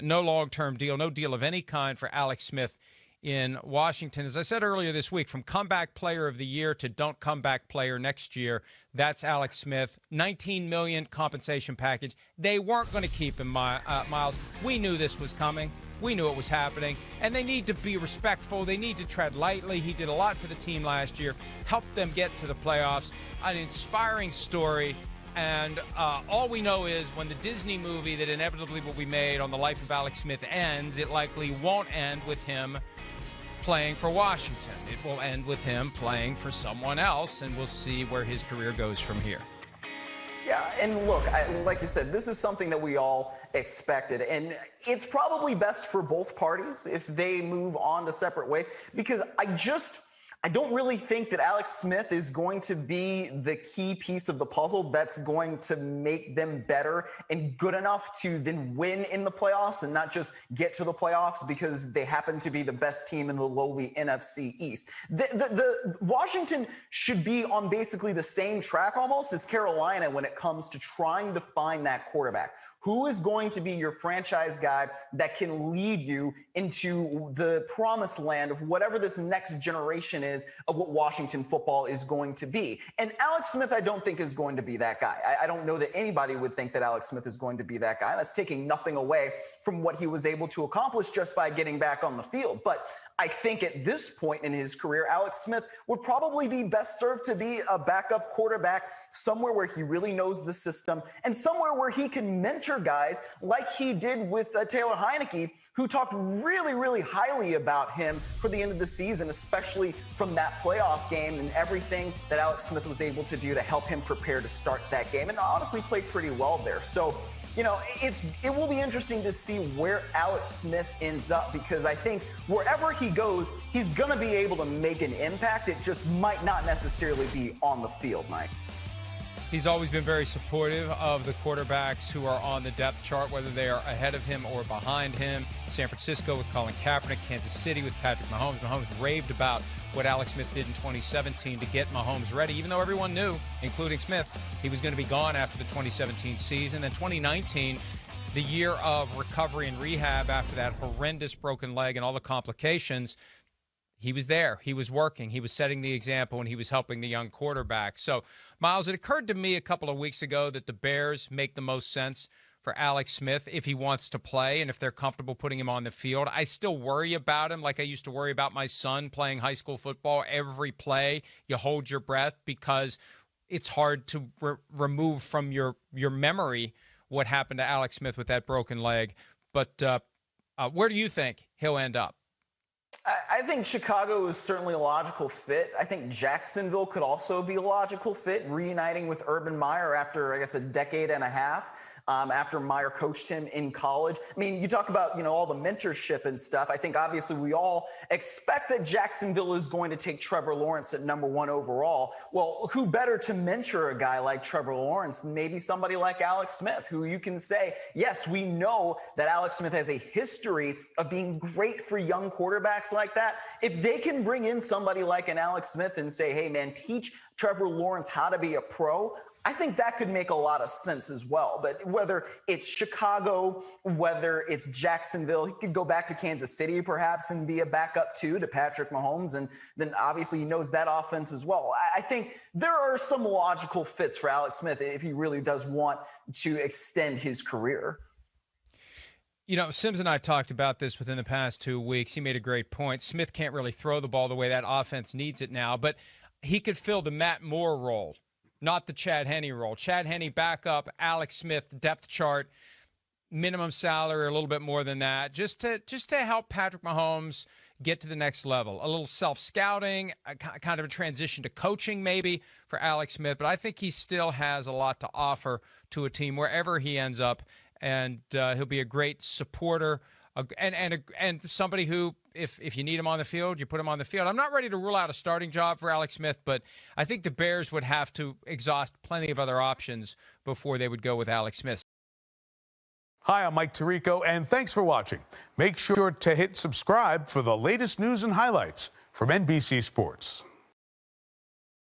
no long-term deal, no deal of any kind for Alex Smith in Washington. As I said earlier this week, from comeback player of the year to don't come back player next year, that's Alex Smith. $19 million compensation package. They weren't going to keep him, Myles. We knew this was coming. We knew it was happening. And they need to be respectful. They need to tread lightly. He did a lot for the team last year, helped them get to the playoffs. An inspiring story. And all we know is when the Disney movie that inevitably will be made on the life of Alex Smith ends, it likely won't end with him playing for Washington. It will end with him playing for someone else, and we'll see where his career goes from here. Yeah, and look, like you said, this is something that we all expected, and it's probably best for both parties if they move on to separate ways, because I don't really think that Alex Smith is going to be the key piece of the puzzle that's going to make them better and good enough to then win in the playoffs and not just get to the playoffs because they happen to be the best team in the lowly NFC East. The Washington should be on basically the same track almost as Carolina when it comes to trying to find that quarterback. Who is going to be your franchise guy that can lead you into the promised land of whatever this next generation is of what Washington football is going to be? And Alex Smith, I don't think is going to be that guy. I don't know that anybody would think that Alex Smith is going to be that guy. That's taking nothing away from what he was able to accomplish just by getting back on the field. But I think at this point in his career, Alex Smith would probably be best served to be a backup quarterback somewhere where he really knows the system and somewhere where he can mentor guys like he did with Taylor Heinicke, who talked really, really highly about him for the end of the season, especially from that playoff game and everything that Alex Smith was able to do to help him prepare to start that game, and honestly played pretty well there. So, you know, it will be interesting to see where Alex Smith ends up, because I think wherever he goes, he's going to be able to make an impact. It just might not necessarily be on the field, Mike. He's always been very supportive of the quarterbacks who are on the depth chart, whether they are ahead of him or behind him. San Francisco with Colin Kaepernick, Kansas City with Patrick Mahomes. Mahomes raved about what Alex Smith did in 2017 to get Mahomes ready, even though everyone knew, including Smith, he was going to be gone after the 2017 season. And 2019, the year of recovery and rehab after that horrendous broken leg and all the complications, he was there. He was working. He was setting the example, and he was helping the young quarterback. So, Myles, it occurred to me a couple of weeks ago that the Bears make the most sense for Alex Smith if he wants to play and if they're comfortable putting him on the field. I still worry about him like I used to worry about my son playing high school football. Every play, you hold your breath because it's hard to remove from your memory what happened to Alex Smith with that broken leg. But where do you think he'll end up? I think Chicago is certainly a logical fit. I think Jacksonville could also be a logical fit, reuniting with Urban Meyer after, I guess, a decade and a half. After Meyer coached him in college. I mean, you talk about, you know, all the mentorship and stuff. I think obviously we all expect that Jacksonville is going to take Trevor Lawrence at #1 overall. Well, who better to mentor a guy like Trevor Lawrence than maybe somebody like Alex Smith, who you can say, yes, we know that Alex Smith has a history of being great for young quarterbacks like that. If they can bring in somebody like an Alex Smith and say, hey, man, teach Trevor Lawrence how to be a pro, I think that could make a lot of sense as well. But whether it's Chicago, whether it's Jacksonville, he could go back to Kansas City perhaps and be a backup too to Patrick Mahomes. And then obviously he knows that offense as well. I think there are some logical fits for Alex Smith if he really does want to extend his career. You know, Sims and I talked about this within the past 2 weeks. He made a great point. Smith can't really throw the ball the way that offense needs it now, but he could fill the Matt Moore role, not the Chad Henne role. Chad Henne backup, Alex Smith depth chart, minimum salary, a little bit more than that, just to help Patrick Mahomes get to the next level. A little self-scouting, kind of a transition to coaching maybe for Alex Smith, but I think he still has a lot to offer to a team wherever he ends up, and he'll be a great supporter and somebody who, if you need him on the field, you put him on the field. I'm not ready to rule out a starting job for Alex Smith, but I think the Bears would have to exhaust plenty of other options before they would go with Alex Smith. Hi, I'm Mike Tirico, and thanks for watching. Make sure to hit subscribe for the latest news and highlights from NBC Sports.